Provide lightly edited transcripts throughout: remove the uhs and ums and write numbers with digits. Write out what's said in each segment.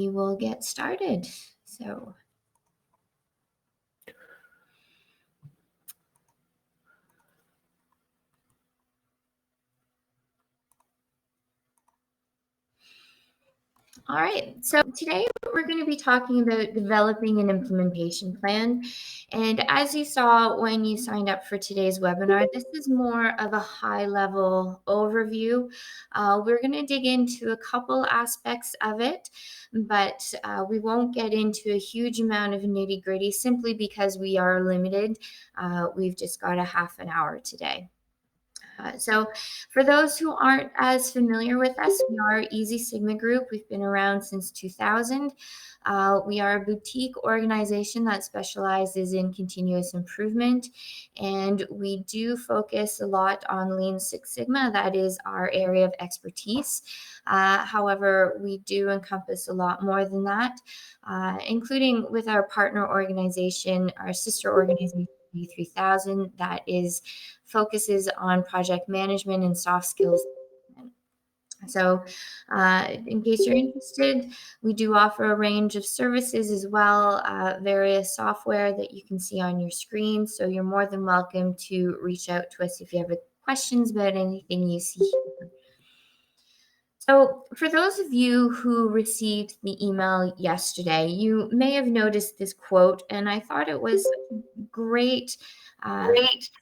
will get started. So. All right, so today we're going to be talking about developing an implementation plan. And as you saw when you signed up for today's webinar, this is more of a high-level overview. We're going to dig into a couple aspects of it, but we won't get into a huge amount of nitty-gritty simply because we are limited. We've just got a half an hour today. So for those who aren't as familiar with us, we are EZSigma Group. We've been around since 2000. We are a boutique organization that specializes in continuous improvement, and we do focus a lot on Lean Six Sigma. That is our area of expertise. However, we do encompass a lot more than that, including with our partner organization, our sister organization, 3000, that focuses on project management and soft skills. So in case you're interested, we do offer a range of services as well, various software that you can see on your screen. So you're more than welcome to reach out to us if you have questions about anything you see here. So for those of you who received the email yesterday, you may have noticed this quote, and I thought it was a great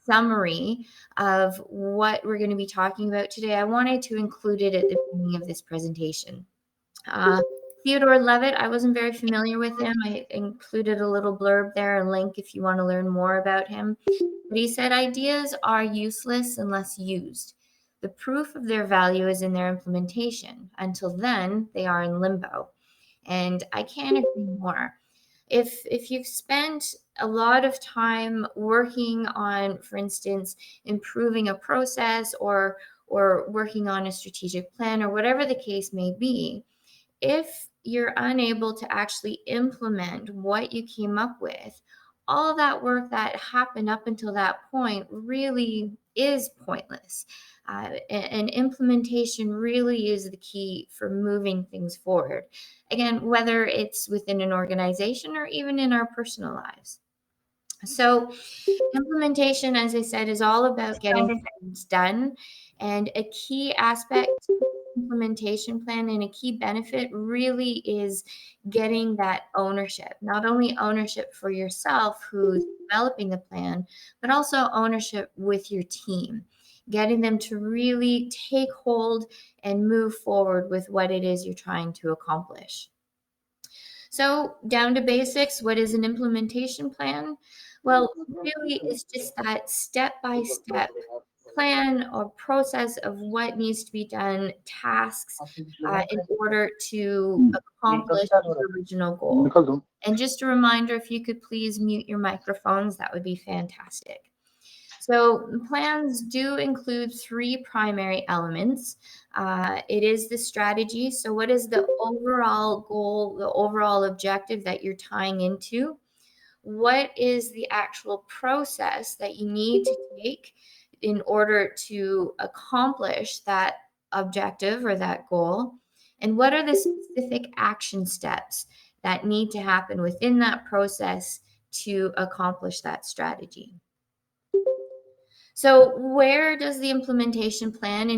summary of what we're going to be talking about today. I wanted to include it at the beginning of this presentation. Theodore Levitt, I wasn't very familiar with him. I included a little blurb there, a link if you want to learn more about him. But he said, ideas are useless unless used. The proof of their value is in their implementation. Until then, they are in limbo. And I can't agree more. If you've spent a lot of time working on, for instance, improving a process or working on a strategic plan or whatever the case may be, if you're unable to actually implement what you came up with, all that work that happened up until that point really is pointless. And implementation really is the key for moving things forward. Again, whether it's within an organization or even in our personal lives. So implementation, as I said, is all about getting things done. And a key aspect of the implementation plan and a key benefit really is getting that ownership, not only ownership for yourself who's developing the plan, but also ownership with your team, getting them to really take hold and move forward with what it is you're trying to accomplish. So down to basics, what is an implementation plan? Well, really it's just that step-by-step plan or process of what needs to be done, tasks in order to accomplish the original goal. And just a reminder, if you could please mute your microphones, that would be fantastic. So plans do include three primary elements. It is the strategy. So what is the overall goal, the overall objective that you're tying into? What is the actual process that you need to take in order to accomplish that objective or that goal? And what are the specific action steps that need to happen within that process to accomplish that strategy? So where does the implementation plan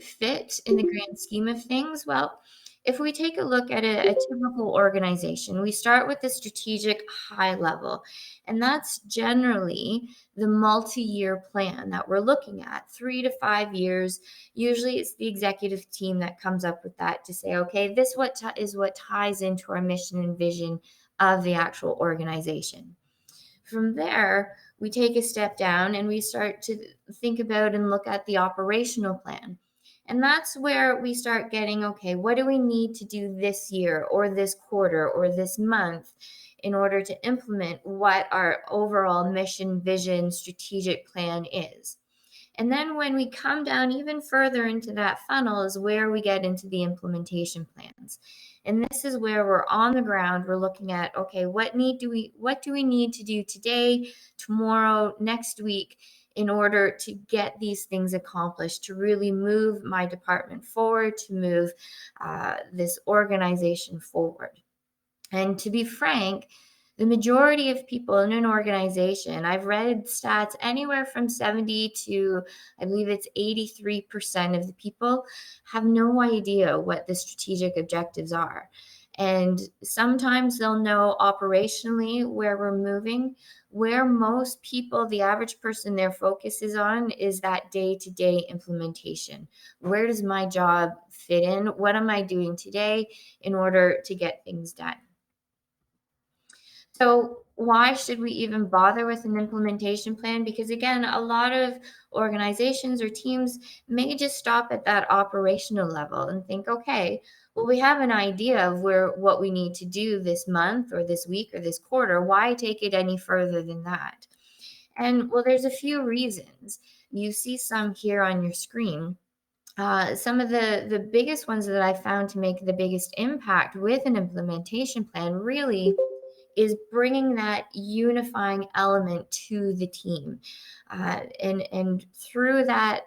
fit in the grand scheme of things? Well, if we take a look at a typical organization, we start with the strategic high level, and that's generally the multi-year plan that we're looking at, 3 to 5 years. Usually it's the executive team that comes up with that to say, okay, this is what ties into our mission and vision of the actual organization. From there, we take a step down and we start to think about and look at the operational plan. And that's where we start getting, okay, what do we need to do this year or this quarter or this month in order to implement what our overall mission, vision, strategic plan is? And then when we come down even further into that funnel is where we get into the implementation plans. And this is where we're on the ground. We're looking at, okay, what do we need to do today, tomorrow, next week in order to get these things accomplished, to really move my department forward, to move this organization forward. And to be frank, the majority of people in an organization, I've read stats anywhere from 70 to I believe it's 83% of the people have no idea what the strategic objectives are. And sometimes they'll know operationally where we're moving, where most people, the average person, their focus is on is that day to day implementation. Where does my job fit in? What am I doing today in order to get things done? So, why should we even bother with an implementation plan? Because again, a lot of organizations or teams may just stop at that operational level and think, okay, well, we have an idea of what we need to do this month or this week or this quarter. Why take it any further than that? And well, there's a few reasons. You see some here on your screen. Some of the biggest ones that I found to make the biggest impact with an implementation plan really is bringing that unifying element to the team, and through that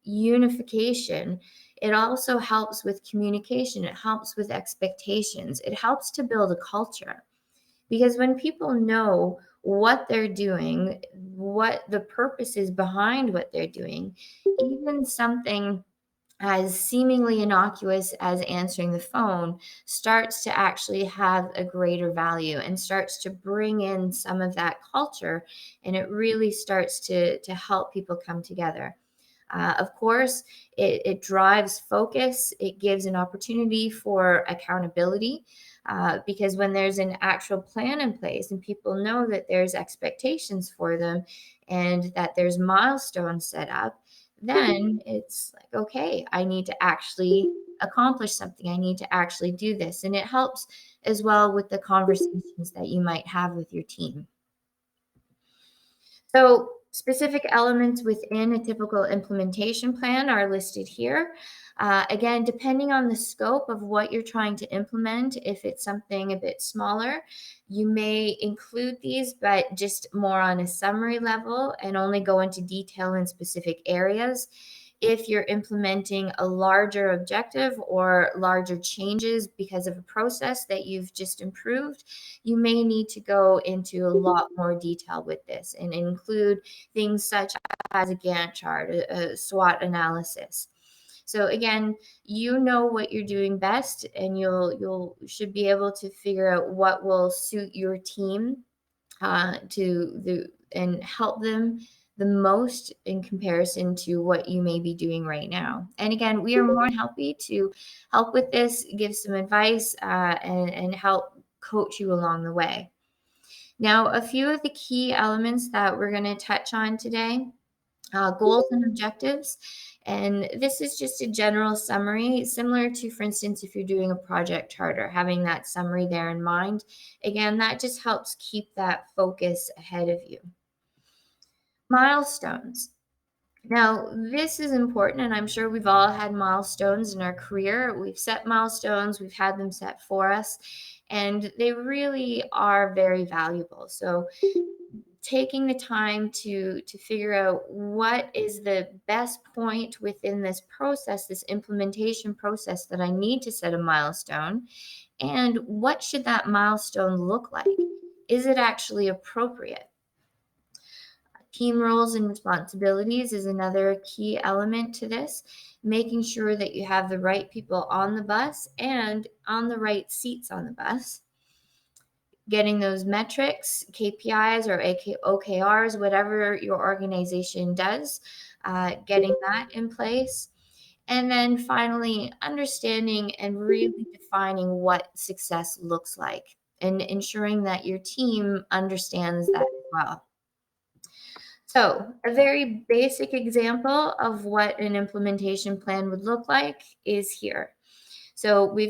unification, it also helps with communication. It helps with expectations. It helps to build a culture because when people know what they're doing, what the purpose is behind what they're doing, even something as seemingly innocuous as answering the phone starts to actually have a greater value and starts to bring in some of that culture, and it really starts to help people come together. Of course, it drives focus. It gives an opportunity for accountability, because when there's an actual plan in place and people know that there's expectations for them and that there's milestones set up, then it's like, okay, I need to actually accomplish something. I need to actually do this. And it helps as well with the conversations that you might have with your team. So, specific elements within a typical implementation plan are listed here. Again, depending on the scope of what you're trying to implement, if it's something a bit smaller, you may include these, but just more on a summary level and only go into detail in specific areas. If you're implementing a larger objective or larger changes because of a process that you've just improved, you may need to go into a lot more detail with this and include things such as a Gantt chart, a SWOT analysis. So again, you know what you're doing best, and you'll should be able to figure out what will suit your team, to the and help them the most in comparison to what you may be doing right now. And again, we are more than happy to help with this, give some advice, and help coach you along the way. Now, a few of the key elements that we're going to touch on today, goals and objectives. And this is just a general summary, similar to, for instance, if you're doing a project charter, having that summary there in mind. Again, that just helps keep that focus ahead of you. Milestones. Now, this is important, and I'm sure we've all had milestones in our career. We've set milestones, we've had them set for us, and they really are very valuable. So, taking the time to figure out what is the best point within this process, this implementation process, that I need to set a milestone, and what should that milestone look like? Is it actually appropriate? Team roles and responsibilities is another key element to this, making sure that you have the right people on the bus and on the right seats on the bus. Getting those metrics, KPIs or OKRs, whatever your organization does, getting that in place. And then finally, understanding and really defining what success looks like and ensuring that your team understands that as well. So, a very basic example of what an implementation plan would look like is here. So, we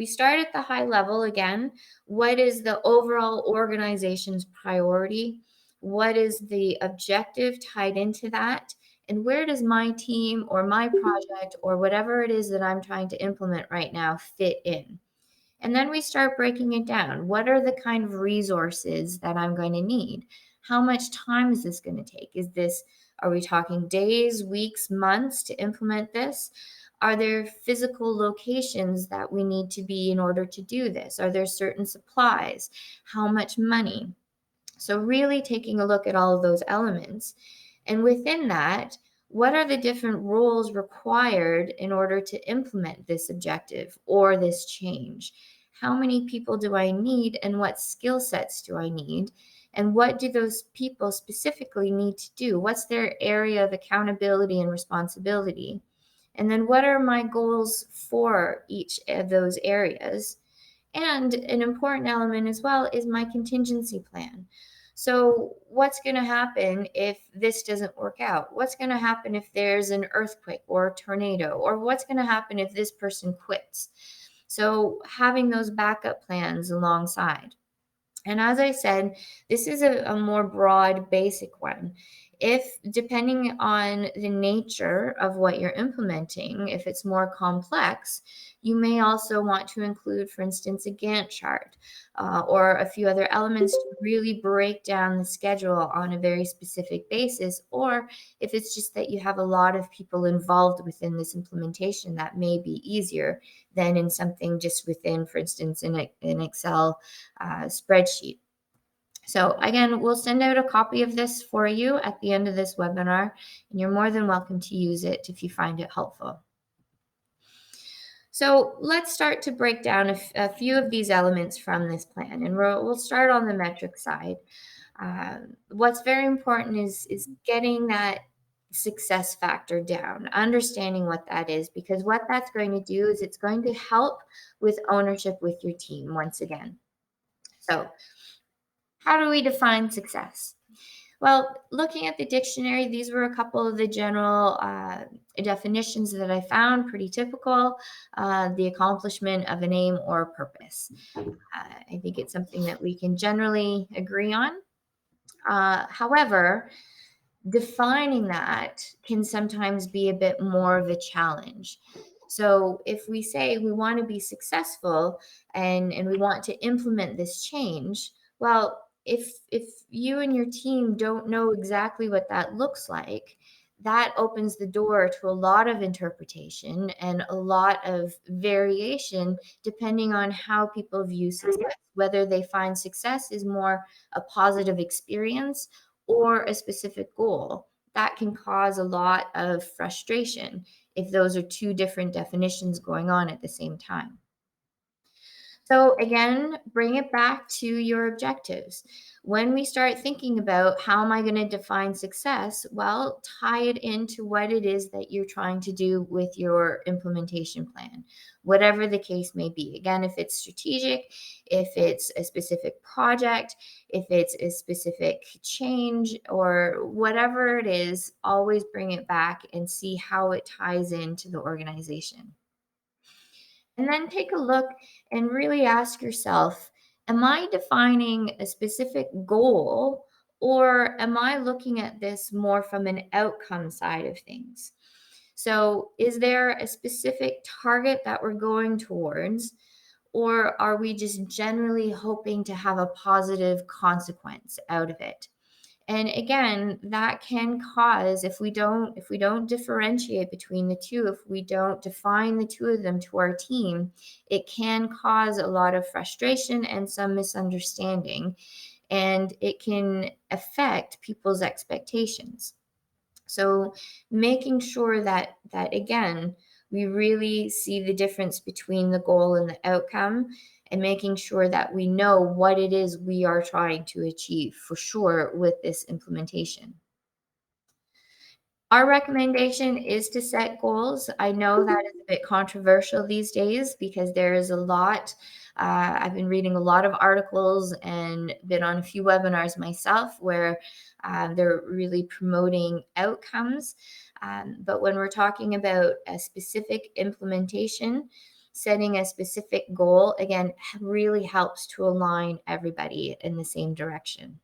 start at the high level again. What is the overall organization's priority? What is the objective tied into that? And where does my team or my project or whatever it is that I'm trying to implement right now fit in? And then we start breaking it down. What are the kind of resources that I'm going to need? How much time is this going to take? Are we talking days, weeks, months to implement this? Are there physical locations that we need to be in order to do this? Are there certain supplies? How much money? So, really taking a look at all of those elements. And within that, what are the different roles required in order to implement this objective or this change? How many people do I need, and what skill sets do I need? And what do those people specifically need to do? What's their area of accountability and responsibility? And then what are my goals for each of those areas? And an important element as well is my contingency plan. So, what's going to happen if this doesn't work out? What's going to happen if there's an earthquake or a tornado? Or what's going to happen if this person quits? So, having those backup plans alongside. And as I said, this is a more broad, basic one. If, depending on the nature of what you're implementing, if it's more complex, you may also want to include, for instance, a Gantt chart or a few other elements to really break down the schedule on a very specific basis. Or if it's just that you have a lot of people involved within this implementation, that may be easier than in something just within, for instance, an Excel spreadsheet. So again, we'll send out a copy of this for you at the end of this webinar, and you're more than welcome to use it if you find it helpful. So let's start to break down a few of these elements from this plan, and we'll start on the metric side. What's very important is getting that success factor down, understanding what that is, because what that's going to do is it's going to help with ownership with your team once again. So how do we define success? Well, looking at the dictionary, these were a couple of the general definitions that I found pretty typical. The accomplishment of an aim or a purpose. I think it's something that we can generally agree on. However, defining that can sometimes be a bit more of a challenge. So if we say we want to be successful and we want to implement this change, well, if you and your team don't know exactly what that looks like, that opens the door to a lot of interpretation and a lot of variation depending on how people view success, whether they find success is more a positive experience or a specific goal. That can cause a lot of frustration if those are two different definitions going on at the same time. So again, bring it back to your objectives. When we start thinking about how am I going to define success, well, tie it into what it is that you're trying to do with your implementation plan, whatever the case may be. Again, if it's strategic, if it's a specific project, if it's a specific change, or whatever it is, always bring it back and see how it ties into the organization. And then take a look and really ask yourself, am I defining a specific goal, or am I looking at this more from an outcome side of things? So, is there a specific target that we're going towards, or are we just generally hoping to have a positive consequence out of it? And again, that can cause, if we don't differentiate between the two, if we don't define the two of them to our team, it can cause a lot of frustration and some misunderstanding, and it can affect people's expectations. So making sure that again, we really see the difference between the goal and the outcome, and making sure that we know what it is we are trying to achieve for sure with this implementation. Our recommendation is to set goals. I know that is a bit controversial these days because there is a lot. I've been reading a lot of articles and been on a few webinars myself where they're really promoting outcomes. But when we're talking about a specific implementation, setting a specific goal, again, really helps to align everybody in the same direction.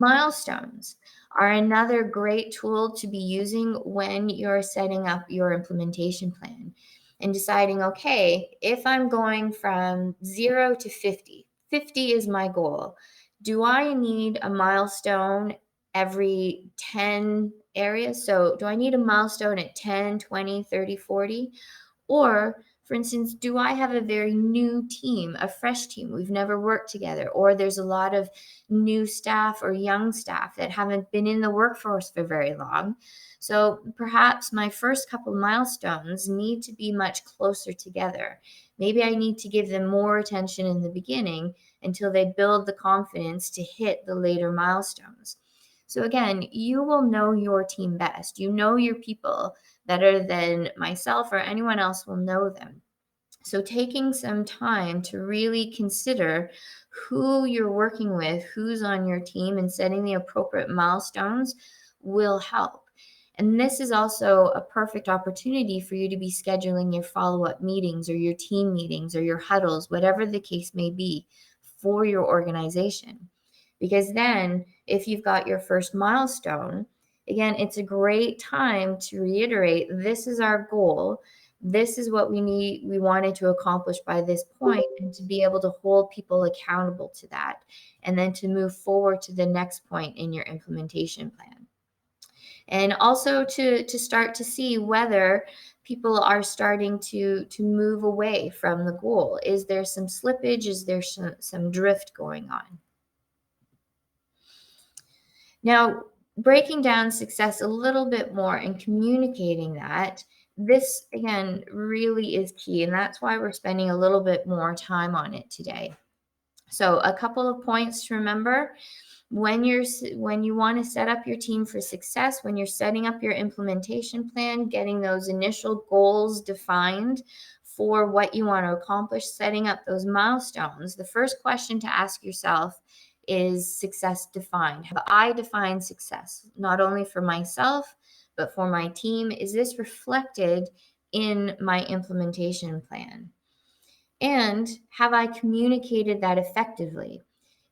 Milestones are another great tool to be using when you're setting up your implementation plan and deciding, okay, if I'm going from 0 to 50, 50 is my goal. Do I need a milestone every 10 areas. So do I need a milestone at 10, 20, 30, 40? Or, for instance, do I have a very new team, a fresh team? We've never worked together, or there's a lot of new staff or young staff that haven't been in the workforce for very long. So perhaps my first couple milestones need to be much closer together. Maybe I need to give them more attention in the beginning until they build the confidence to hit the later milestones. So again, you will know your team best. You know your people better than myself or anyone else will know them. So, taking some time to really consider who you're working with, who's on your team, and setting the appropriate milestones will help. And this is also a perfect opportunity for you to be scheduling your follow up meetings or your team meetings or your huddles, whatever the case may be, for your organization. Because then, if you've got your first milestone, again, it's a great time to reiterate this is our goal. This is what we wanted to accomplish by this point, and to be able to hold people accountable to that, and then to move forward to the next point in your implementation plan. And also to start to see whether people are starting to move away from the goal. Is there some slippage? Is there some drift going on? Now, breaking down success a little bit more and communicating that, this again really is key. And that's why we're spending a little bit more time on it today. So, a couple of points to remember when you want to set up your team for success, when you're setting up your implementation plan, getting those initial goals defined for what you want to accomplish, setting up those milestones. The first question to ask yourself is success defined? Have I defined success not only for myself but for my team? Is this reflected in my implementation plan? And have I communicated that effectively?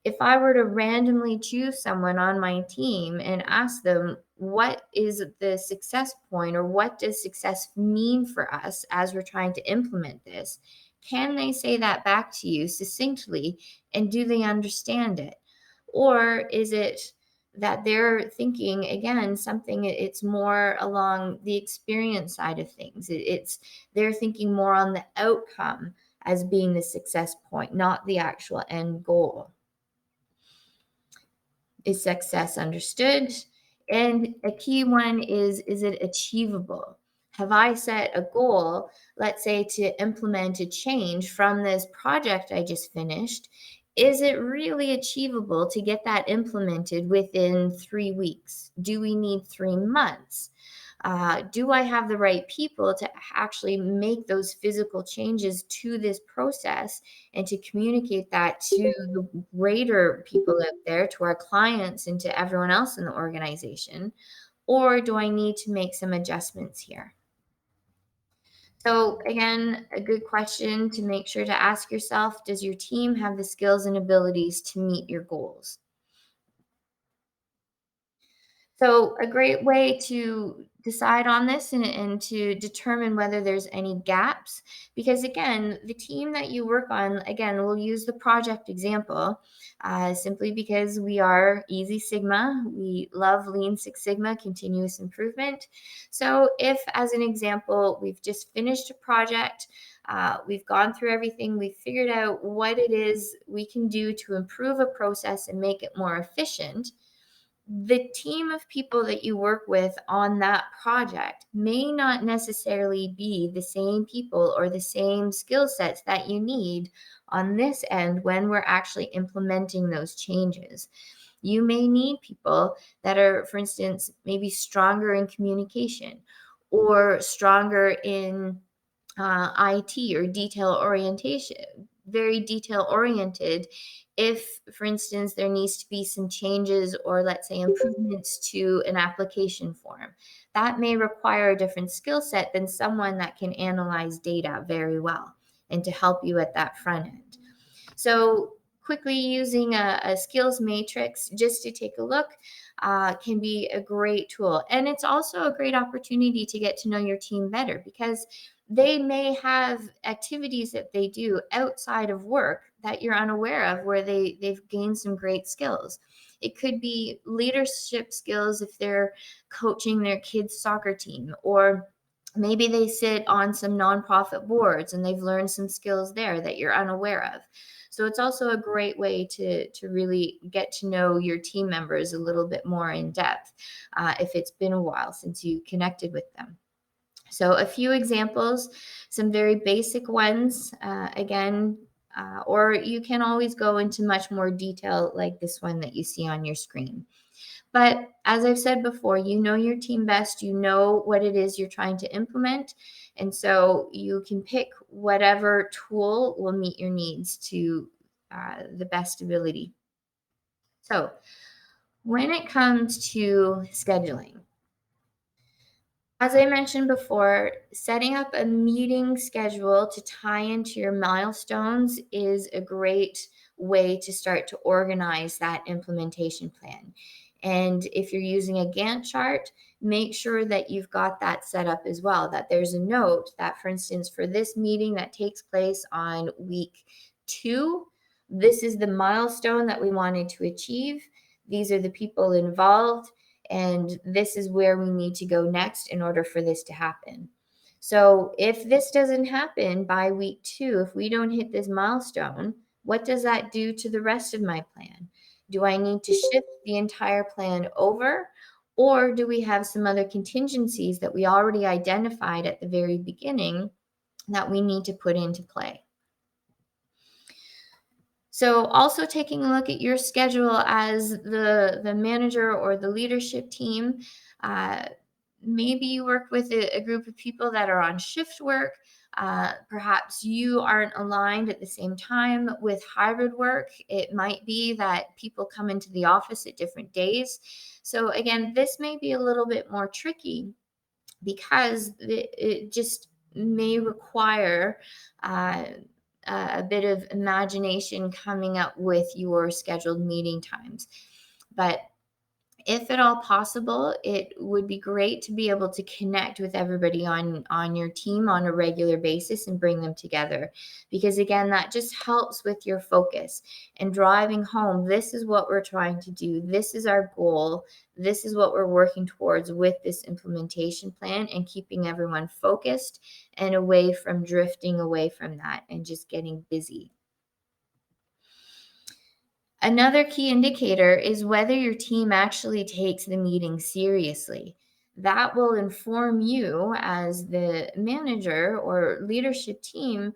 If I were to randomly choose someone on my team and ask them, what is the success point, or what does success mean for us as we're trying to implement this? Can they say that back to you succinctly, and do they understand it? Or is it that they're thinking, again, something, it's more along the experience side of things? It's they're thinking more on the outcome as being the success point, not the actual end goal. Is success understood? And a key one is it achievable? Have I set a goal, let's say, to implement a change from this project I just finished? Is it really achievable to get that implemented within 3 weeks? Do we need 3 months? Do I have the right people to actually make those physical changes to this process, and to communicate that to the greater people out there, to our clients and to everyone else in the organization? Or do I need to make some adjustments here? So, again, a good question to make sure to ask yourself: does your team have the skills and abilities to meet your goals? So, a great way to decide on this, and to determine whether there's any gaps, because again, the team that you work on, again, we'll use the project example, simply because we are EZSigma. We love Lean Six Sigma, continuous improvement. So, if, as an example, we've just finished a project, we've gone through everything, we've figured out what it is we can do to improve a process and make it more efficient, the team of people that you work with on that project may not necessarily be the same people or the same skill sets that you need on this end when we're actually implementing those changes. You may need people that are, for instance, maybe stronger in communication, or stronger in IT or detail orientation, very detail oriented. If, for instance, there needs to be some changes, or let's say improvements to an application form, that may require a different skill set than someone that can analyze data very well and to help you at that front end. So, quickly using a skills matrix just to take a look can be a great tool. And it's also a great opportunity to get to know your team better, because they may have activities that they do outside of work that you're unaware of, where they've gained some great skills. It could be leadership skills if they're coaching their kids' soccer team, or maybe they sit on some nonprofit boards and they've learned some skills there that you're unaware of. So it's also a great way to really get to know your team members a little bit more in depth if it's been a while since you connected with them. So a few examples, some very basic ones, or you can always go into much more detail like this one that you see on your screen. But as I've said before, you know your team best, you know what it is you're trying to implement. And so you can pick whatever tool will meet your needs to the best ability. So when it comes to scheduling, as I mentioned before, setting up a meeting schedule to tie into your milestones is a great way to start to organize that implementation plan. And if you're using a Gantt chart, make sure that you've got that set up as well, that there's a note that, for instance, for this meeting that takes place on week 2, this is the milestone that we wanted to achieve. These are the people involved, and this is where we need to go next in order for this to happen. So if this doesn't happen by week 2, if we don't hit this milestone, what does that do to the rest of my plan? Do I need to shift the entire plan over? Or do we have some other contingencies that we already identified at the very beginning that we need to put into play? So also taking a look at your schedule as the manager or the leadership team. Uh, Maybe you work with a group of people that are on shift work. Perhaps you aren't aligned at the same time with hybrid work. It might be that people come into the office at different days. So again, this may be a little bit more tricky because it just may require uh, a bit of imagination coming up with your scheduled meeting times. But if at all possible, it would be great to be able to connect with everybody on your team on a regular basis and bring them together. Because again, that just helps with your focus and driving home. This is what we're trying to do. This is our goal. This is what we're working towards with this implementation plan, and keeping everyone focused and away from drifting away from that and just getting busy. Another key indicator is whether your team actually takes the meeting seriously. That will inform you as the manager or leadership team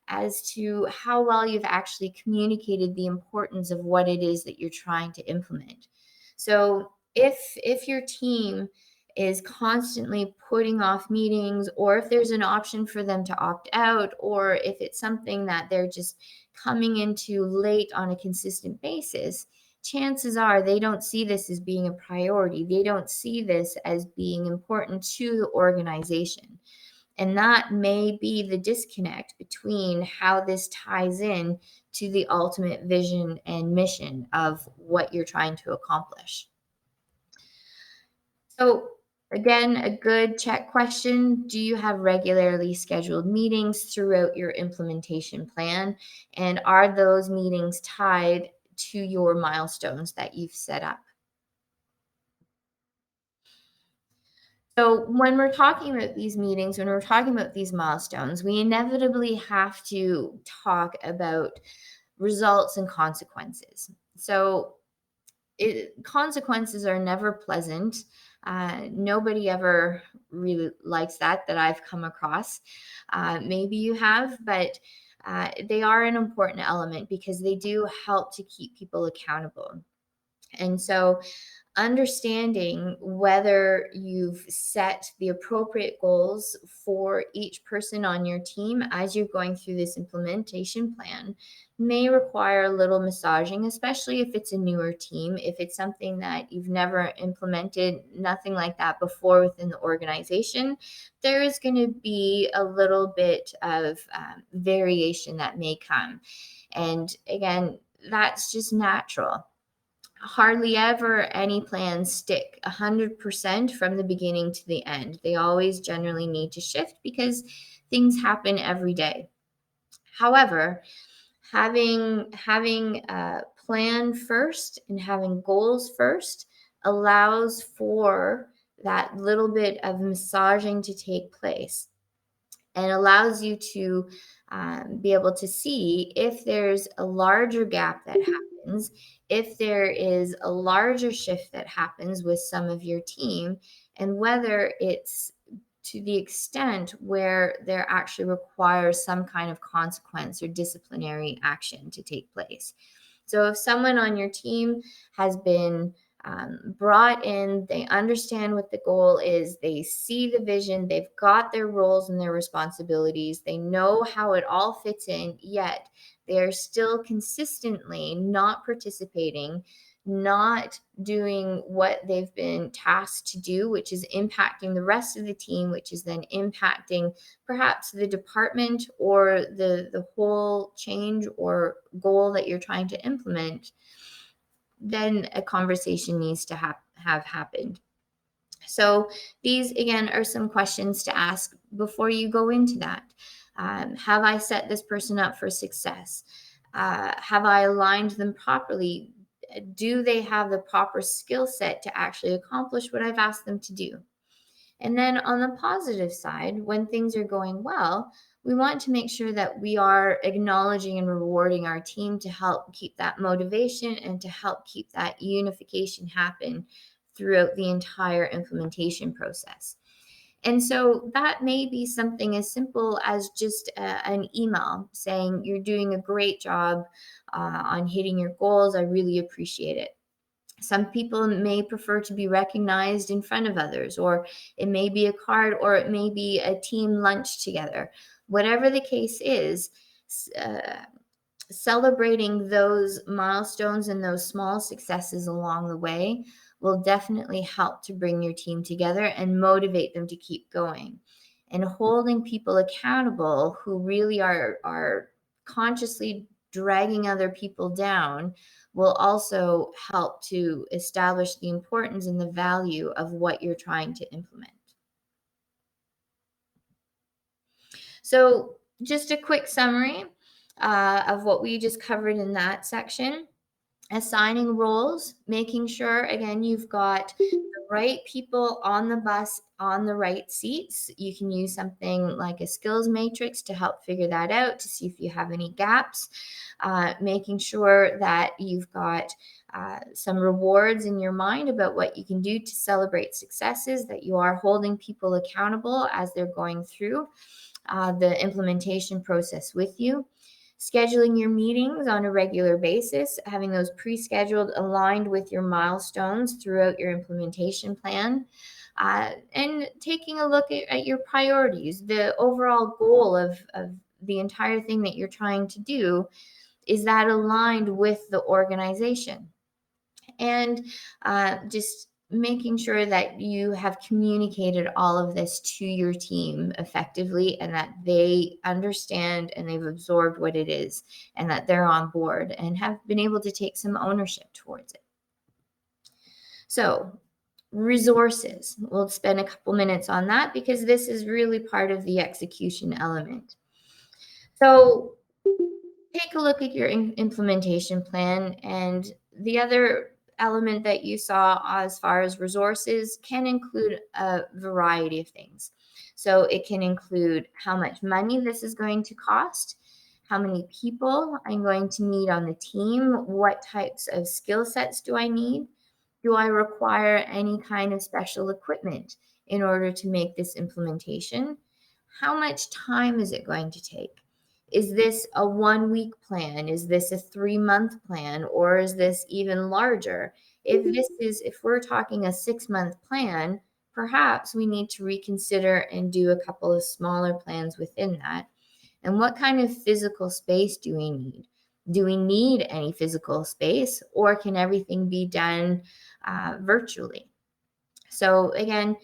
as to how well you've actually communicated the importance of what it is that you're trying to implement. So if your team is constantly putting off meetings, or if there's an option for them to opt out, or if it's something that they're just coming into late on a consistent basis, chances are they don't see this as being a priority. They don't see this as being important to the organization. And that may be the disconnect between how this ties in to the ultimate vision and mission of what you're trying to accomplish. So, again, a good check question. Do you have regularly scheduled meetings throughout your implementation plan? And are those meetings tied to your milestones that you've set up? So, when we're talking about these meetings, when we're talking about these milestones, we inevitably have to talk about results and consequences. So, consequences are never pleasant. Nobody ever really likes that I've come across. Maybe you have, but they are an important element because they do help to keep people accountable. And so understanding whether you've set the appropriate goals for each person on your team as you're going through this implementation plan may require a little massaging, especially if it's a newer team, if it's something that you've never implemented, nothing like that before within the organization. There is going to be a little bit of variation that may come. And again, that's just natural. Hardly ever any plans stick 100% from the beginning to the end. They always generally need to shift because things happen every day. However, having a plan first and having goals first allows for that little bit of massaging to take place and allows you to be able to see if there's a larger gap that happens, if there is a larger shift that happens with some of your team, and whether it's to the extent where there actually requires some kind of consequence or disciplinary action to take place. So if someone on your team has been brought in, they understand what the goal is, they see the vision, they've got their roles and their responsibilities, they know how it all fits in, yet they're still consistently not participating, not doing what they've been tasked to do, which is impacting the rest of the team, which is then impacting perhaps the department or the whole change or goal that you're trying to implement, then a conversation needs to have happened. So these, again, are some questions to ask before you go into that. Have I set this person up for success? Have I aligned them properly? Do they have the proper skill set to actually accomplish what I've asked them to do? And then on the positive side, when things are going well, we want to make sure that we are acknowledging and rewarding our team to help keep that motivation and to help keep that unification happen throughout the entire implementation process. And so that may be something as simple as just an email saying, "You're doing a great job on hitting your goals. I really appreciate it." Some people may prefer to be recognized in front of others, or it may be a card, or it may be a team lunch together. Whatever the case is, uh, celebrating those milestones and those small successes along the way will definitely help to bring your team together and motivate them to keep going. And holding people accountable who really are consciously dragging other people down will also help to establish the importance and the value of what you're trying to implement. So, just a quick summary of what we just covered in that section. Assigning roles, making sure, again, you've got the right people on the bus on the right seats. You can use something like a skills matrix to help figure that out to see if you have any gaps. Making sure that you've got some rewards in your mind about what you can do to celebrate successes, that you are holding people accountable as they're going through the implementation process with you. Scheduling your meetings on a regular basis, having those pre-scheduled, aligned with your milestones throughout your implementation plan, and taking a look at your priorities. The overall goal of the entire thing that you're trying to do, is that aligned with the organization? And just making sure that you have communicated all of this to your team effectively, and that they understand and they've absorbed what it is, and that they're on board and have been able to take some ownership towards it. So, resources. We'll spend a couple minutes on that because this is really part of the execution element. So, take a look at your implementation plan, and the other element that you saw as far as resources can include a variety of things. So it can include how much money this is going to cost, how many people I'm going to need on the team, what types of skill sets do I need, do I require any kind of special equipment in order to make this implementation, how much time is it going to take? Is this a 1 week plan? Is this a 3 month plan? Or is this even larger? If we're talking a 6 month plan, perhaps we need to reconsider and do a couple of smaller plans within that. And what kind of physical space do we need? Do we need any physical space, or can everything be done virtually? So again,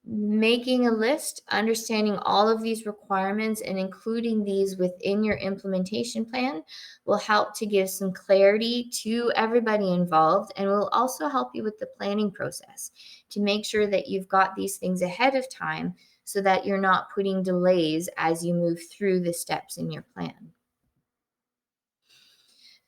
making a list, understanding all of these requirements and including these within your implementation plan will help to give some clarity to everybody involved, and will also help you with the planning process to make sure that you've got these things ahead of time so that you're not putting delays as you move through the steps in your plan.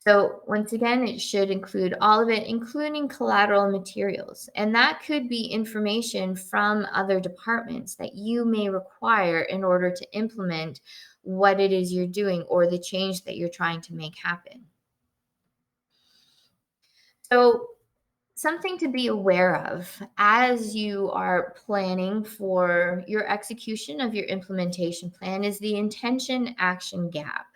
So once again, it should include all of it, including collateral materials. And that could be information from other departments that you may require in order to implement what it is you're doing or the change that you're trying to make happen. So something to be aware of as you are planning for your execution of your implementation plan is the intention action gap.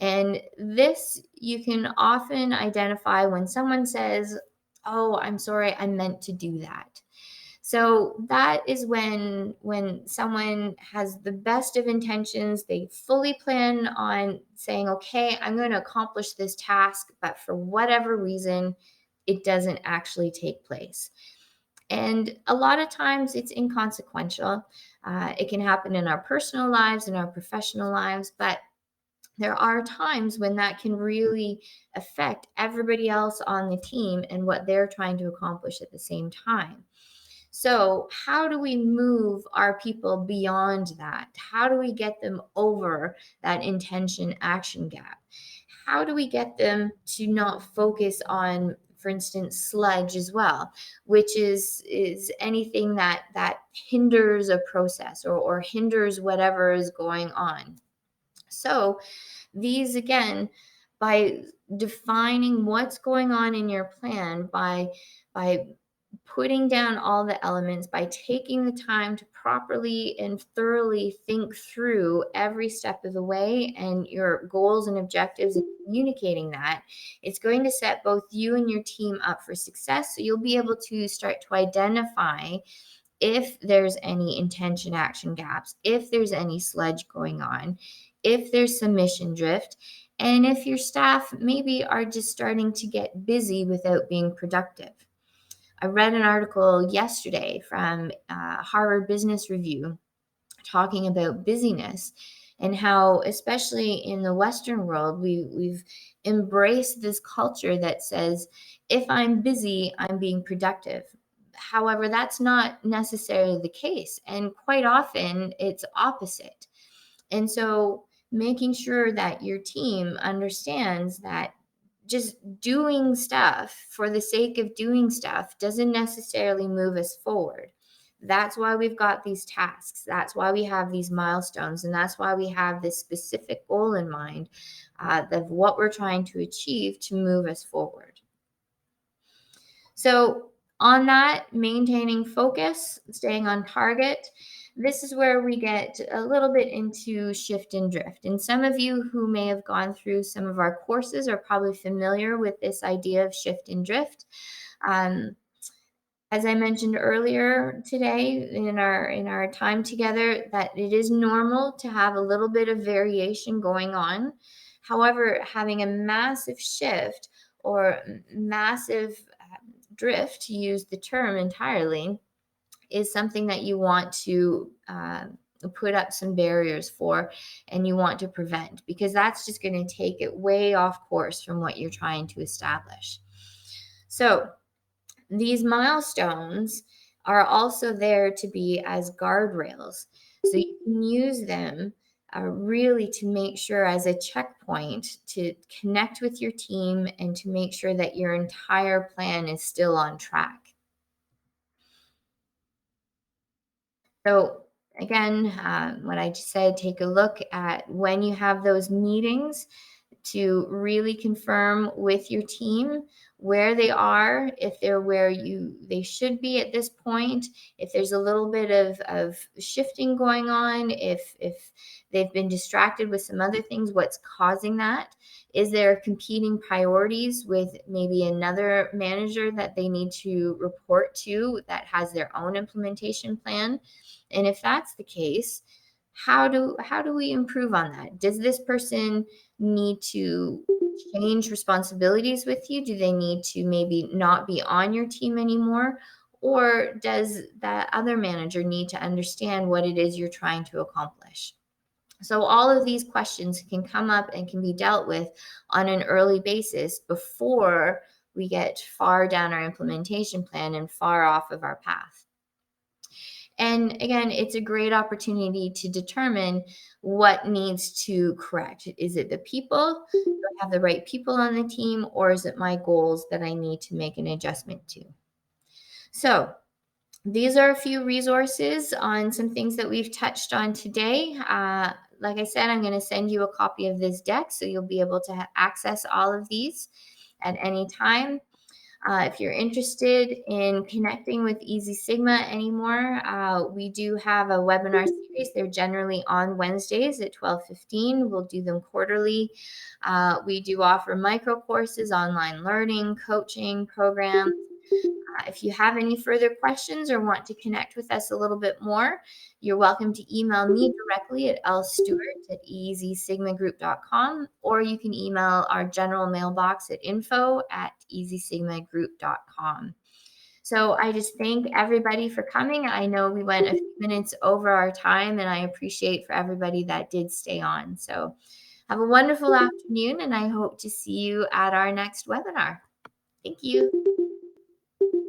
And this you can often identify when someone says, "Oh, I'm sorry, I meant to do that." So that is when someone has the best of intentions, they fully plan on saying, "Okay, I'm going to accomplish this task," but for whatever reason, it doesn't actually take place. And a lot of times it's inconsequential. It can happen in our personal lives, in our professional lives, but there are times when that can really affect everybody else on the team and what they're trying to accomplish at the same time. So, how do we move our people beyond that? How do we get them over that intention action gap? How do we get them to not focus on, for instance, sludge as well, which is anything that hinders a process or hinders whatever is going on. So, these again, by defining what's going on in your plan, by putting down all the elements, by taking the time to properly and thoroughly think through every step of the way and your goals and objectives and communicating that, it's going to set both you and your team up for success. So you'll be able to start to identify if there's any intention action gaps, if there's any sludge going on, if there's some mission drift, and if your staff maybe are just starting to get busy without being productive. I read an article yesterday from Harvard Business Review talking about busyness and how, especially in the Western world, we've embraced this culture that says, if I'm busy, I'm being productive. However, that's not necessarily the case. And quite often it's opposite. And so making sure that your team understands that just doing stuff for the sake of doing stuff doesn't necessarily move us forward. That's why we've got these tasks. That's why we have these milestones. And that's why we have this specific goal in mind of what we're trying to achieve to move us forward. So, on that, maintaining focus, staying on target, this is where we get a little bit into shift and drift. And some of you who may have gone through some of our courses are probably familiar with this idea of shift and drift. Um, as I mentioned earlier today in our time together, that it is normal to have a little bit of variation going on. However, having a massive shift or massive drift, to use the term entirely, is something that you want to put up some barriers for and you want to prevent, because that's just going to take it way off course from what you're trying to establish. So these milestones are also there to be as guardrails. So you can use them really to make sure as a checkpoint to connect with your team and to make sure that your entire plan is still on track. So again, what I just said, take a look at when you have those meetings to really confirm with your team where they are, if they're where they should be at this point, if there's a little bit of shifting going on, if they've been distracted with some other things, what's causing that? Is there competing priorities with maybe another manager that they need to report to that has their own implementation plan? And if that's the case, how do we improve on that? Does this person need to change responsibilities with you? Do they need to maybe not be on your team anymore? Or does that other manager need to understand what it is you're trying to accomplish? So all of these questions can come up and can be dealt with on an early basis before we get far down our implementation plan and far off of our path. And again, it's a great opportunity to determine what needs to correct. Is it the people? Do I have the right people on the team, or is it my goals that I need to make an adjustment to? So, these are a few resources on some things that we've touched on today. Like I said, I'm going to send you a copy of this deck so you'll be able to access all of these at any time. If you're interested in connecting with EZSigma anymore, we do have a webinar series. They're generally on Wednesdays at 12:15. We'll do them quarterly. We do offer micro courses, online learning, coaching programs. If you have any further questions or want to connect with us a little bit more, you're welcome to email me directly at lstewart@EZSigmaGroup.com, or you can email our general mailbox at info@EZSigmaGroup.com. So I just thank everybody for coming. I know we went a few minutes over our time, and I appreciate for everybody that did stay on. So have a wonderful afternoon, and I hope to see you at our next webinar. Thank you.